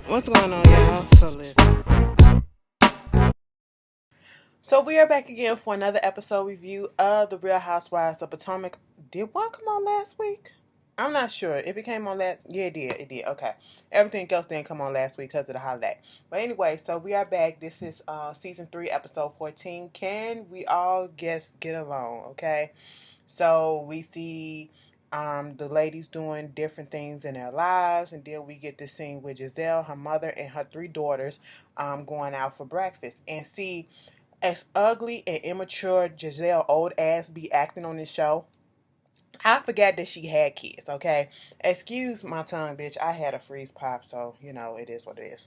What's going on, y'all? So we are back again for another episode review of the Real Housewives of Potomac. Did one come on last week? I'm not sure. If it came on last, yeah, it did. It did. Okay. Everything else didn't come on last week because of the holiday. But anyway, so we are back. This is season 3, episode 14. Can we all get along? Okay. So we see the ladies doing different things in their lives, and then we get this scene with Giselle, her mother, and her 3 daughters going out for breakfast. And see, as ugly and immature Giselle old ass be acting on this show, I forgot that she had kids, okay? Excuse my tongue, bitch. I had a freeze pop, so it is what it is.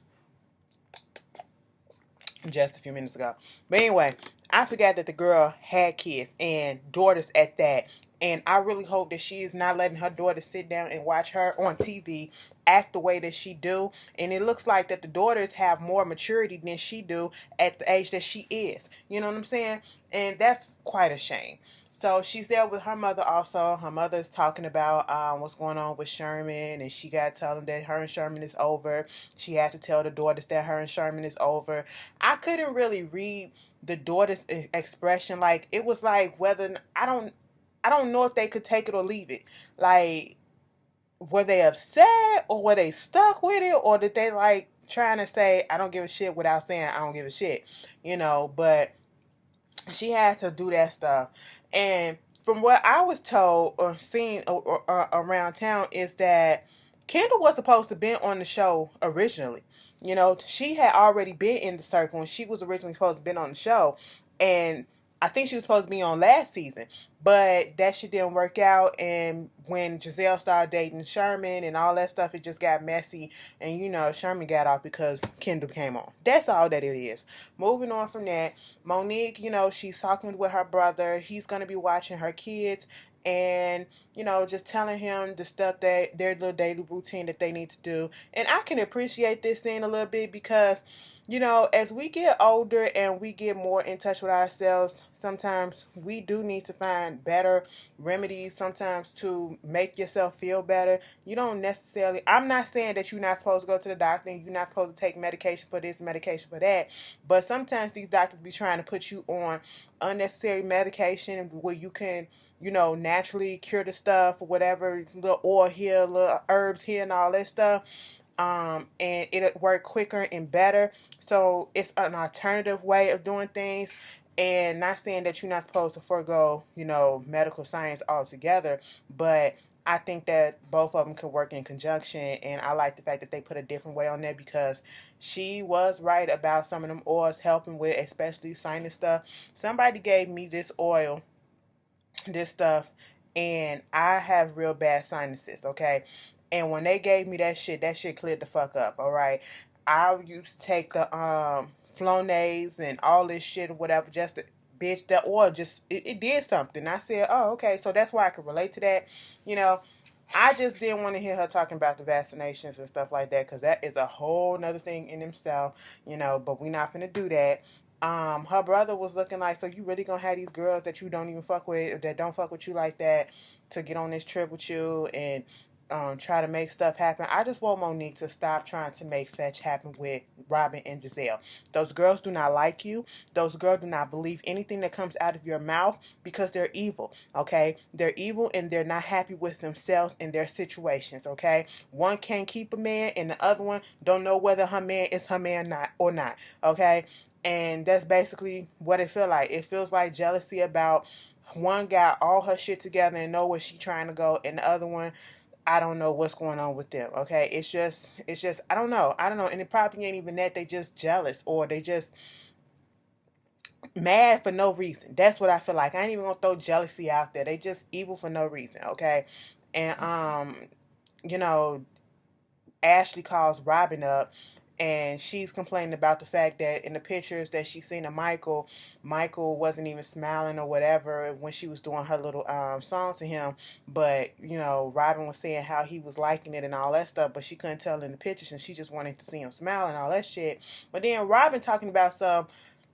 Just a few minutes ago. But anyway, I forgot that the girl had kids and daughters at that. And I really hope that she is not letting her daughter sit down and watch her on TV act the way that she do. And it looks like that the daughters have more maturity than she do at the age that she is. You know what I'm saying? And that's quite a shame. So she's there with her mother also. Her mother's talking about what's going on with Sherman, and she got to tell them that her and Sherman is over. She had to tell the daughters that her and Sherman is over. I couldn't really read the daughter's expression. Like, it was like whether I don't know if they could take it or leave it. Like, were they upset or were they stuck with it, or did they like trying to say I don't give a shit without saying I don't give a shit, But she had to do that stuff. And from what I was told or seen around town is that Kendall was supposed to be on the show originally. She had already been in the circle and she was originally supposed to be on the show. And I think she was supposed to be on last season, but that shit didn't work out. And when Giselle started dating Sherman and all that stuff, it just got messy. And Sherman got off because Kendall came on. That's all that it is. Moving on from that, Monique, she's talking with her brother. He's going to be watching her kids and, just telling him the stuff that their little daily routine that they need to do. And I can appreciate this scene a little bit because, as we get older and we get more in touch with ourselves, sometimes we do need to find better remedies sometimes to make yourself feel better. You don't necessarily, I'm not saying that you're not supposed to go to the doctor and you're not supposed to take medication for this, medication for that, but sometimes these doctors be trying to put you on unnecessary medication where you can, naturally cure the stuff or whatever, little oil here, little herbs here and all that stuff. And it'll work quicker and better. So it's an alternative way of doing things. And not saying that you're not supposed to forego, medical science altogether, but I think that both of them could work in conjunction. And I like the fact that they put a different way on that because she was right about some of them oils helping with, especially sinus stuff. Somebody gave me this oil, this stuff, and I have real bad sinuses, okay? And when they gave me that shit cleared the fuck up, all right? I used to take the Flonase and all this shit or whatever, just to, bitch, that oil just it did something. I said, oh, okay, so that's why I could relate to that. You know, I just didn't want to hear her talking about the vaccinations and stuff like that because that is a whole nother thing in itself, but we're not gonna do that. Her brother was looking like, so you really gonna have these girls that you don't even fuck with, or that don't fuck with you like that, to get on this trip with you and try to make stuff happen. I just want Monique to stop trying to make fetch happen with Robin and Giselle. Those girls do not like you. Those girls do not believe anything that comes out of your mouth because they're evil, okay? They're evil and they're not happy with themselves and their situations, okay? One can't keep a man and the other one don't know whether her man is her man or not, okay? And that's basically what it feels like. It feels like jealousy about one got all her shit together and know where she trying to go, and the other one, I don't know what's going on with them. Okay, it's just I don't know, and it probably ain't even that. They just jealous or they just mad for no reason. That's what I feel like. I ain't even gonna throw jealousy out there. They just evil for no reason. Okay, and you know, Ashley calls Robin up and she's complaining about the fact that in the pictures that she's seen of Michael wasn't even smiling or whatever when she was doing her little song to him. But Robin was saying how he was liking it and all that stuff, but she couldn't tell in the pictures and she just wanted to see him smile and all that shit. But then Robin talking about some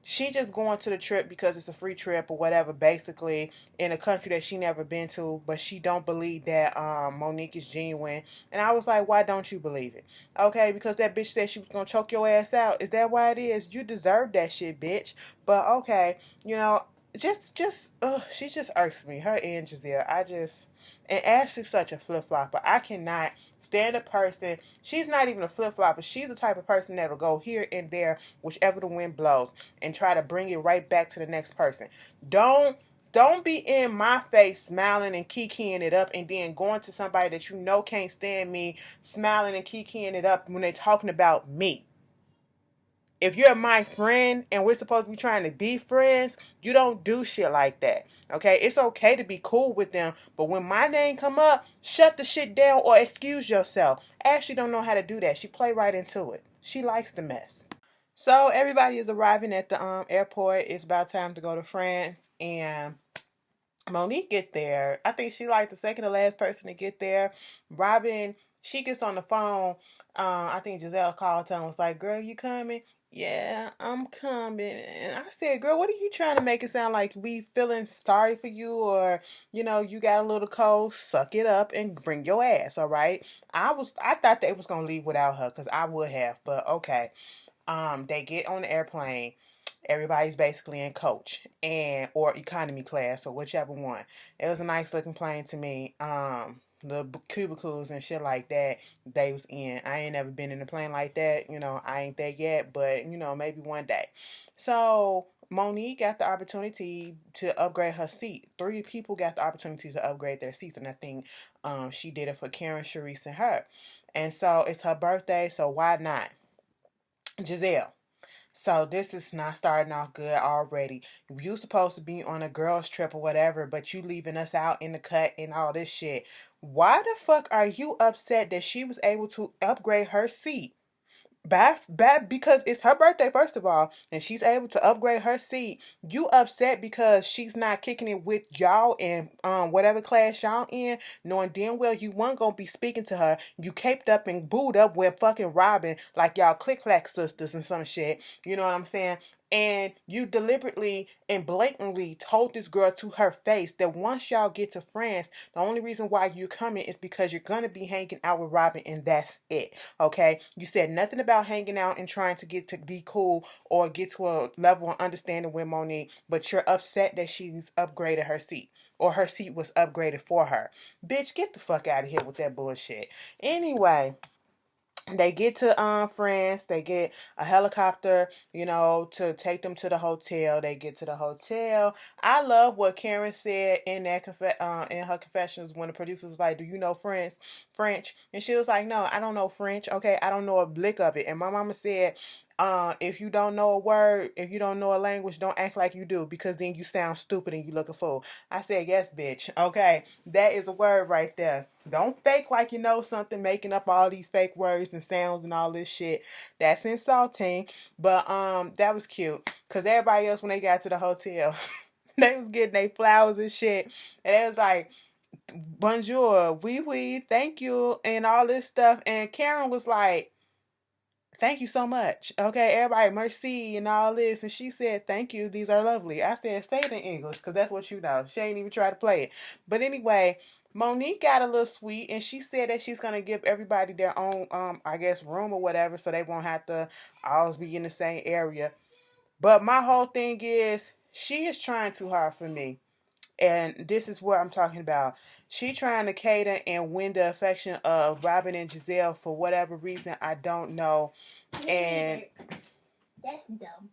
she just going to the trip because it's a free trip or whatever, basically in a country that she never been to, but she don't believe that Monique is genuine. And I was like, why don't you believe it? Okay, because that bitch said she was gonna choke your ass out. Is that why it is? You deserve that shit, bitch. But okay, you know, she just irks me. Her and Giselle, and Ashley's such a flip flopper. I cannot stand a person. She's not even a flip flopper. She's the type of person that'll go here and there, whichever the wind blows, and try to bring it right back to the next person. Don't be in my face smiling and kikiing it up and then going to somebody that you know can't stand me, smiling and kikiing it up when they're talking about me. If you're my friend and we're supposed to be trying to be friends, you don't do shit like that. Okay? It's okay to be cool with them, but when my name come up, shut the shit down or excuse yourself. Ashley don't know how to do that. She play right into it. She likes the mess. So everybody is arriving at the airport. It's about time to go to France, and Monique get there. I think she like the second to last person to get there. Robin, she gets on the phone. I think Giselle called her and was like, "Girl, you coming?" "Yeah, I'm coming." And I said, "Girl, what are you trying to make it sound like? We feeling sorry for you, or you got a little cold? Suck it up and bring your ass, all right?" I thought they was gonna leave without her, because I would have, but okay. They get on the airplane. Everybody's basically in coach and or economy class or whichever one. It was a nice looking plane to me. The cubicles and shit like that they was in. I ain't never been in a plane like that. I ain't there yet, but maybe one day. So Monique got the opportunity to upgrade her seat. 3 people got the opportunity to upgrade their seats, and I think she did it for Karen, Sharice, and her. And so it's her birthday, so why not? Giselle. So this is not starting off good already. You supposed to be on a girls trip or whatever, but you leaving us out in the cut and all this shit. Why the fuck are you upset that she was able to upgrade her seat? Bad because it's her birthday, first of all, and she's able to upgrade her seat. You upset because she's not kicking it with y'all in whatever class y'all in, knowing damn well you weren't gonna be speaking to her. You caped up and booed up with fucking Robin like y'all click clack sisters and some shit. You know what I'm saying? And you deliberately and blatantly told this girl to her face that once y'all get to France, the only reason why you're coming is because you're gonna be hanging out with Robin, and that's it. Okay? You said nothing about hanging out and trying to get to be cool or get to a level of understanding with Monique, but you're upset that she's upgraded her seat, or her seat was upgraded for her. Bitch, get the fuck out of here with that bullshit. Anyway, they get to France. They get a helicopter, to take them to the hotel. They get to the hotel. I love what Karen said in in her confessions when the producer was like, "Do you know French?" And she was like, "No, I don't know French. Okay, I don't know a blick of it." And my mama said, if you don't know a word, if you don't know a language, don't act like you do, because then you sound stupid and you look a fool." I said, "Yes, bitch. Okay, that is a word right there. Don't fake like you know something, making up all these fake words and sounds and all this shit. That's insulting." But that was cute, because everybody else, when they got to the hotel, they was getting their flowers and shit, and it was like, "Bonjour, oui, thank you," and all this stuff. And Karen was like, "Thank you so much." Okay, everybody, merci and all this. And she said, "Thank you, these are lovely." I said, "Say it in English, because that's what you know." She ain't even try to play it. But anyway, Monique got a little sweet, and she said that she's going to give everybody their own, I guess, room or whatever, so they won't have to always be in the same area. But my whole thing is, she is trying too hard for me. And this is what I'm talking about. She trying to cater and win the affection of Robin and Giselle for whatever reason, I don't know. And that's dumb.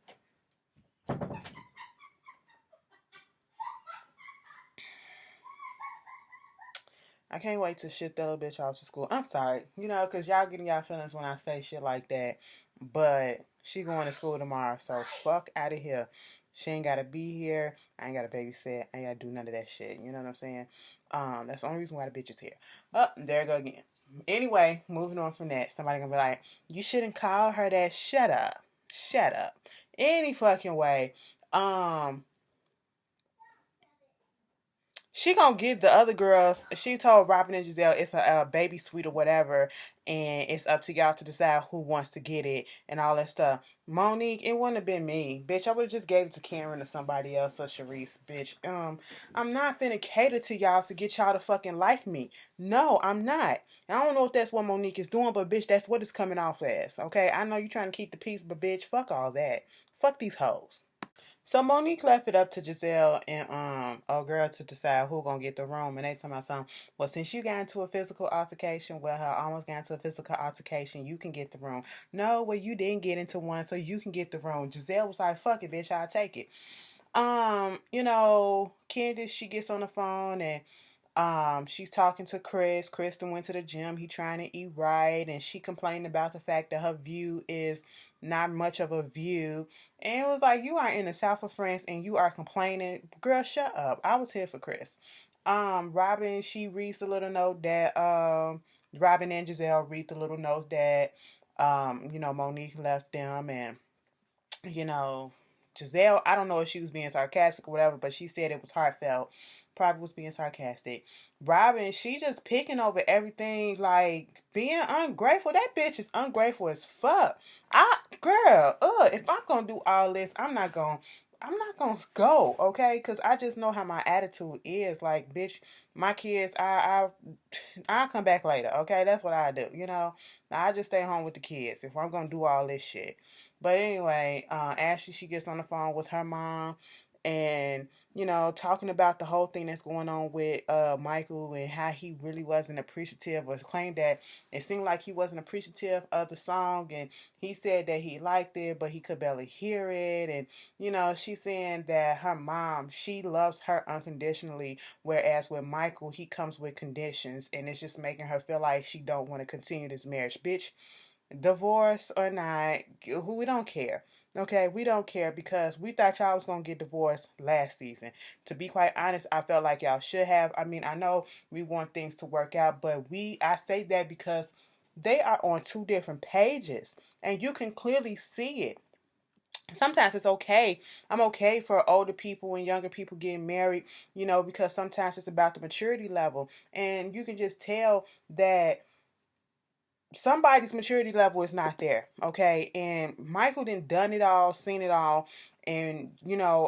I can't wait to ship that little bitch off to school. I'm sorry, because y'all getting y'all feelings when I say shit like that. But she going to school tomorrow, so fuck out of here. She ain't gotta be here. I ain't gotta babysit. I ain't gotta do none of that shit. You know what I'm saying? That's the only reason why the bitch is here. Oh, there I go again. Anyway, moving on from that. Somebody gonna be like, "You shouldn't call her that." Shut up. Shut up. Any fucking way. Um, She gonna give the other girls. She told Robin and Giselle it's a baby suite or whatever, and it's up to y'all to decide who wants to get it and all that stuff. Monique, it wouldn't have been me, bitch. I would have just gave it to Karen or somebody else or Sharice, bitch. I'm not finna cater to y'all to get y'all to fucking like me. No, I'm not. I don't know if that's what Monique is doing, but bitch, that's what it's coming off as. Okay, I know you trying to keep the peace, but bitch, fuck all that. Fuck these hoes. So Monique left it up to Giselle and old girl to decide who gonna get the room, and they talking about something. Well, since you got into a physical altercation, well, her almost got into a physical altercation, you can get the room. No, well, you didn't get into one, so you can get the room. Giselle was like, "Fuck it, bitch, I'll take it." Candace, she gets on the phone and she's talking to Chris. Kristen went to the gym. He trying to eat right, and she complained about the fact that her view is not much of a view. And it was like, you are in the south of France and you are complaining. Girl, shut up. I was here for Chris. Robin, she reads the little note that Robin and Giselle read the little note that Monique left them, and you know, Giselle, I don't know if she was being sarcastic or whatever, but she said it was heartfelt. Probably was being sarcastic. Robin, she just picking over everything, like being ungrateful. That bitch is ungrateful as fuck. If I'm gonna do all this, I'm not gonna go, okay? Cause I just know how my attitude is. Like, bitch, my kids, I'll come back later, okay? That's what I do, I just stay home with the kids if I'm gonna do all this shit. But anyway, Ashley, she gets on the phone with her mom and, talking about the whole thing that's going on with Michael and how he really wasn't appreciative, or claimed that it seemed like he wasn't appreciative of the song. And he said that he liked it, but he could barely hear it. And, she's saying that her mom, she loves her unconditionally, whereas with Michael, he comes with conditions. And it's just making her feel like she don't want to continue this marriage. Bitch, divorce or not, we don't care. Okay, we don't care because we thought y'all was gonna get divorced last season. To be quite honest, I felt like y'all should have. I mean, I know we want things to work out, but I say that because they are on two different pages and you can clearly see it. Sometimes it's okay. I'm okay for older people and younger people getting married, because sometimes it's about the maturity level. And you can just tell that somebody's maturity level is not there, okay? And Michael done it all, seen it all, and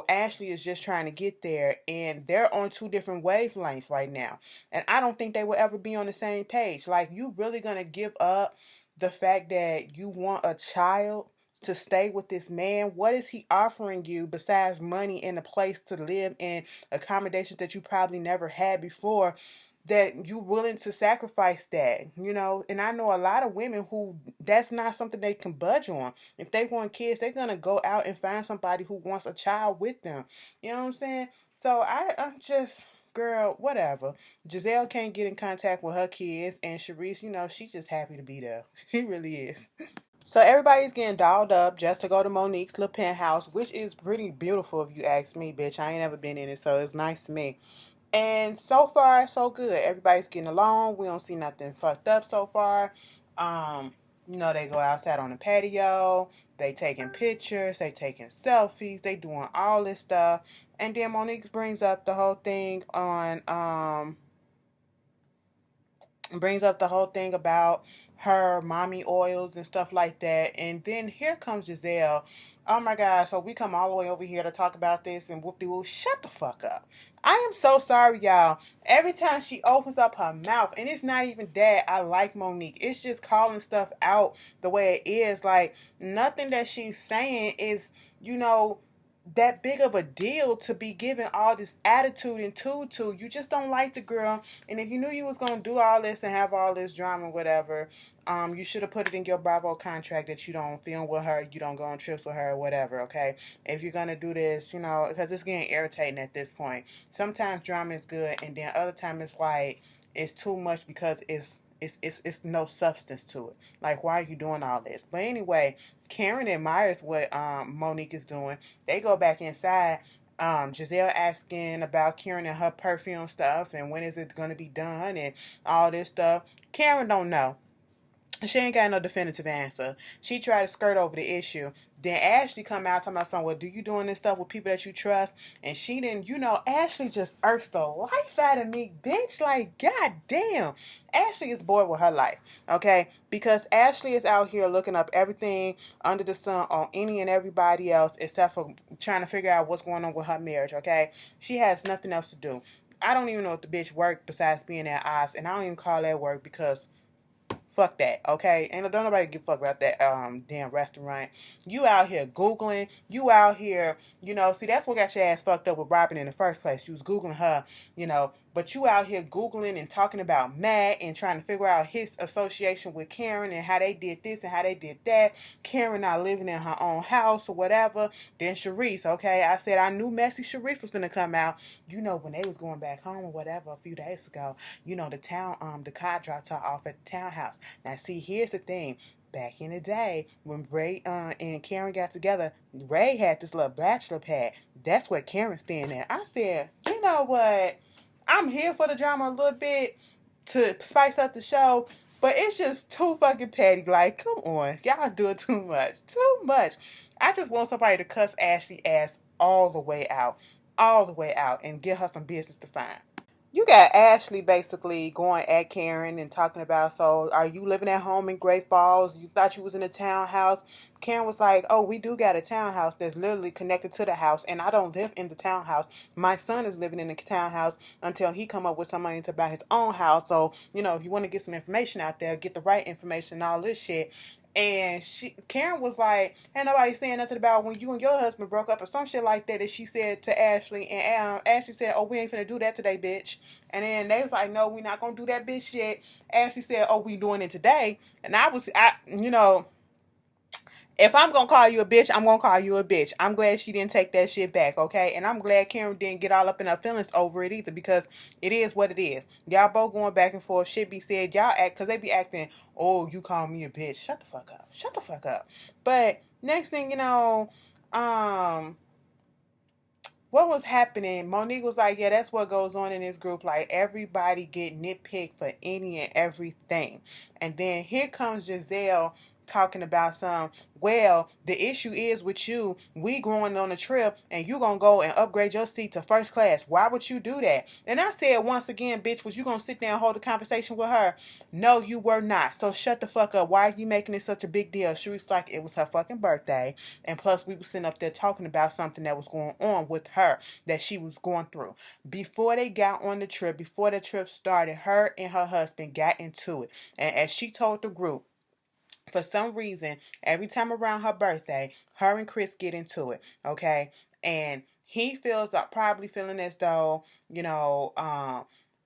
Ashley is just trying to get there, and they're on two different wavelengths right now. And I don't think they will ever be on the same page. Like, you really gonna give up the fact that you want a child to stay with this man? What is he offering you besides money and a place to live in, accommodations that you probably never had before, that you willing to sacrifice that? And I know a lot of women who that's not something they can budge on. If they want kids, they're gonna go out and find somebody who wants a child with them. You know what I'm saying? So I'm just, girl, whatever. Giselle can't get in contact with her kids, and Sharice, she's just happy to be there. She really is. So everybody's getting dolled up just to go to Monique's little penthouse, which is pretty beautiful if you ask me, bitch. I ain't never been in it, so it's nice to me. And so far, so good. Everybody's getting along. We don't see nothing fucked up so far. Um, they go outside on the patio. They taking pictures. They taking selfies. They doing all this stuff. And then Monique brings up the whole thing about her mommy oils and stuff like that. And then here comes Giselle. Oh my God. So we come all the way over here to talk about this, and whoop de whoop, shut the fuck up. I am so sorry, y'all. Every time she opens up her mouth, and it's not even that I like Monique, it's just calling stuff out the way it is. Like, nothing that she's saying is, you know, that big of a deal to be giving all this attitude and tutu. You just don't like the girl, and if you knew you was gonna do all this and have all this drama, whatever, you should have put it in your Bravo contract that you don't film with her, you don't go on trips with her, whatever. Okay, if you're gonna do this, because it's getting irritating at this point. Sometimes drama is good, and then other times it's like it's too much because it's no substance to it. Like, why are you doing all this? But anyway, Karen admires what Monique is doing. They go back inside. Giselle asking about Karen and her perfume stuff and when is it going to be done and all this stuff. Karen don't know. She ain't got no definitive answer. She tried to skirt over the issue. Then Ashley come out talking about something. Well, do you doing this stuff with people that you trust? And she didn't. Ashley just irks the life out of me, bitch. Like, goddamn. Ashley is bored with her life, okay? Because Ashley is out here looking up everything under the sun on any and everybody else except for trying to figure out what's going on with her marriage, okay? She has nothing else to do. I don't even know if the bitch worked besides being at Oz, and I don't even call that work because fuck that, okay? And don't nobody give a fuck about that damn restaurant. You out here Googling. You out here, see, that's what got your ass fucked up with Robin in the first place. You was Googling her, but you out here Googling and talking about Matt and trying to figure out his association with Karen and how they did this and how they did that. Karen not living in her own house or whatever. Then Sharice, okay? I said I knew messy Sharice was gonna come out. When they was going back home or whatever a few days ago, the car dropped her off at the townhouse. Now, see, here's the thing. Back in the day, when Ray and Karen got together, Ray had this little bachelor pad. That's what Karen's staying at. I said, you know what? I'm here for the drama a little bit to spice up the show, but it's just too fucking petty. Like, come on. Y'all do it too much. Too much. I just want somebody to cuss Ashley ass all the way out. All the way out and give her some business to find. You got Ashley basically going at Karen and talking about, so are you living at home in Great Falls? You thought you was in a townhouse. Karen was like, oh, we do got a townhouse that's literally connected to the house, and I don't live in the townhouse. My son is living in the townhouse until he come up with some money to buy his own house. So, if you want to get some information out there, get the right information and all this shit. And Karen was like, ain't nobody saying nothing about when you and your husband broke up or some shit like that she said to Ashley. And Ashley said, oh, we ain't finna do that today, bitch. And then they was like, no, we not gonna do that bitch shit. Ashley said, oh, we doing it today. And if I'm gonna call you a bitch, I'm gonna call you a bitch. I'm glad she didn't take that shit back, okay? And I'm glad Karen didn't get all up in her feelings over it either, because it is what it is. Y'all both going back and forth. Shit be said. Y'all act, because they be acting, oh, you call me a bitch. Shut the fuck up. Shut the fuck up. But next thing you know, what was happening, Monique was like, yeah, that's what goes on in this group. Like, everybody get nitpicked for any and everything. And then here comes Giselle talking about well, the issue is with you, we going on a trip and you gonna go and upgrade your seat to first class. Why would you do that? And I said once again, bitch, was you gonna sit there and hold a conversation with her? No, you were not. So shut the fuck up. Why are you making it such a big deal? She was like, it was her fucking birthday. And plus, we were sitting up there talking about something that was going on with her that she was going through. Before they got on the trip, before the trip started, her and her husband got into it. And as she told the group, for some reason, every time around her birthday, her and Chris get into it, okay? And he feels probably feeling as though,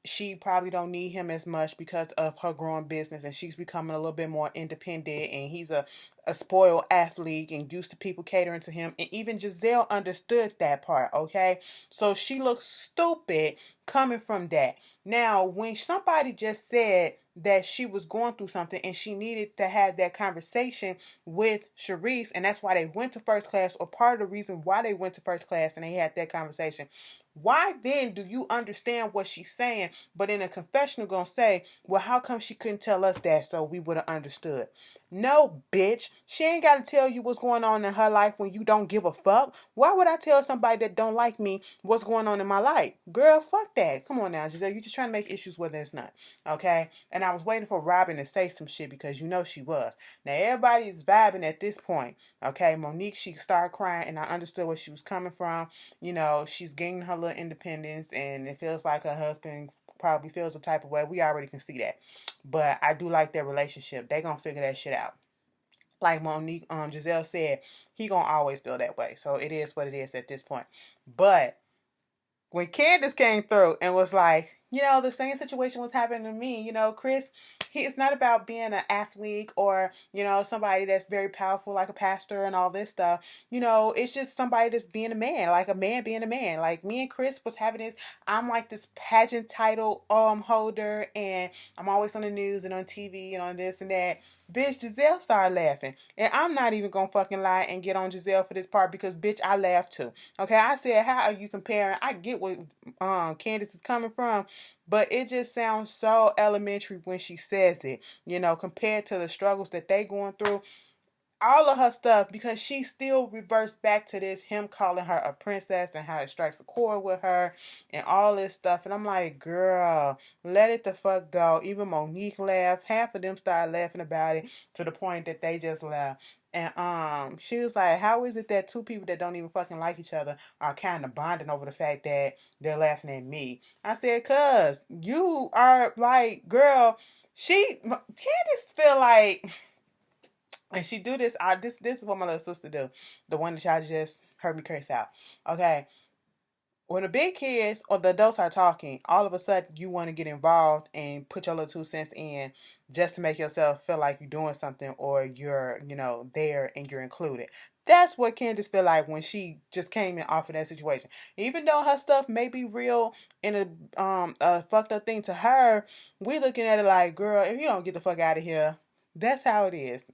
she probably don't need him as much because of her growing business, and she's becoming a little bit more independent, and he's a spoiled athlete and used to people catering to him. And even Giselle understood that part, okay? So she looks stupid coming from that. Now, when somebody just said that she was going through something and she needed to have that conversation with Sharice, and that's why they went to first class, or part of the reason why they went to first class and they had that conversation, why then do you understand what she's saying, but in a confessional gonna say, well, how come she couldn't tell us that so we would have understood? No, bitch. She ain't got to tell you what's going on in her life when you don't give a fuck. Why would I tell somebody that don't like me what's going on in my life? Girl, fuck that. Come on now, Giselle. You just trying to make issues where there's none. Okay? And I was waiting for Robin to say some shit because she was. Now, everybody is vibing at this point. Okay? Monique, she started crying and I understood where she was coming from. She's gaining her little independence and it feels like her husband probably feels the type of way. We already can see that. But I do like their relationship. They gonna figure that shit out. Like Monique, Giselle said, he gonna always feel that way. So it is what it is at this point. But when Candace came through and was like, the same situation was happening to me. Chris, it's not about being an athlete or, somebody that's very powerful like a pastor and all this stuff. It's just somebody that's being a man, like a man being a man. Like me and Chris was having this, I'm like this pageant title holder and I'm always on the news and on TV and on this and that. Bitch, Giselle started laughing. And I'm not even gonna fucking lie and get on Giselle for this part because, bitch, I laughed too. Okay, I said, how are you comparing? I get where Candace is coming from, But it just sounds so elementary when she says it, compared to the struggles that they going through, all of her stuff, because she still reverts back to this, him calling her a princess and how it strikes a chord with her and all this stuff. And I'm like, girl, let it the fuck go. Even Monique laughed. Half of them started laughing about it to the point that they just laughed. And she was like, how is it that two people that don't even fucking like each other are kind of bonding over the fact that they're laughing at me? I said, cuz you are like, girl, Candace feel like, and she do this. This is what my little sister do. The one that y'all just heard me curse out. Okay, when the big kids or the adults are talking, all of a sudden you want to get involved and put your little 2 cents in just to make yourself feel like you're doing something or you're, there and you're included. That's what Candace feel like when she just came in off of that situation. Even though her stuff may be real and a fucked up thing to her, we looking at it like, girl, if you don't get the fuck out of here, that's how it is.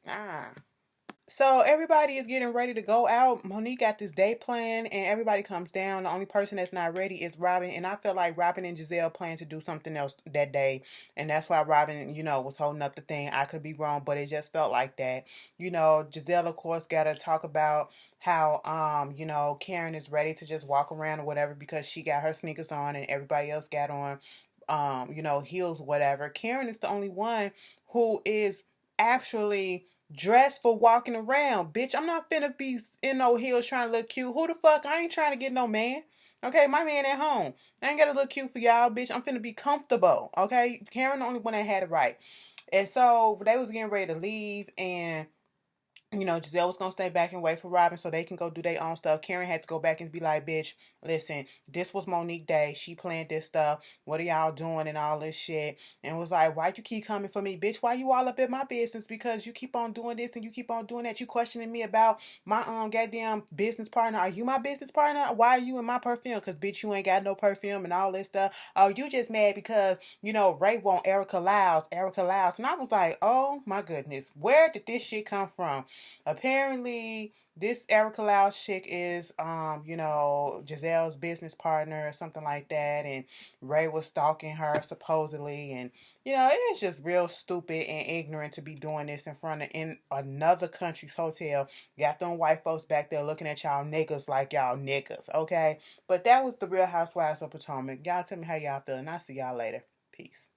So everybody is getting ready to go out. Monique got this day plan, and everybody comes down. The only person that's not ready is Robin, and I feel like Robin and Giselle plan to do something else that day, and that's why Robin, was holding up the thing. I could be wrong, but it just felt like that. Giselle, of course, got to talk about how, Karen is ready to just walk around or whatever because she got her sneakers on and everybody else got on, heels, whatever. Karen is the only one who is actually dressed for walking around. Bitch, I'm not finna be in no heels trying to look cute. Who the fuck? I ain't trying to get no man. Okay, my man at home. I ain't gotta look cute for y'all, bitch. I'm finna be comfortable. Okay, Karen the only one that had it right. And so they was getting ready to leave, and Giselle was gonna stay back and wait for Robin so they can go do their own stuff. Karen had to go back and be like, bitch, listen, this was Monique Day. She planned this stuff. What are y'all doing and all this shit? And was like, why you keep coming for me? Bitch, why you all up in my business? Because you keep on doing this and you keep on doing that. You questioning me about my goddamn business partner. Are you my business partner? Why are you in my perfume? Because bitch, you ain't got no perfume and all this stuff. Oh, you just mad because, Ray want Erica Lyles. Erica Lyles. And I was like, oh my goodness, where did this shit come from? Apparently, this Erica Lyles chick is, Giselle's business partner or something like that, and Ray was stalking her supposedly, and it's just real stupid and ignorant to be doing this in another country's hotel. Got them white folks back there looking at y'all niggas like y'all niggas, okay? But that was the Real Housewives of Potomac. Y'all tell me how y'all feeling. I'll see y'all later. Peace.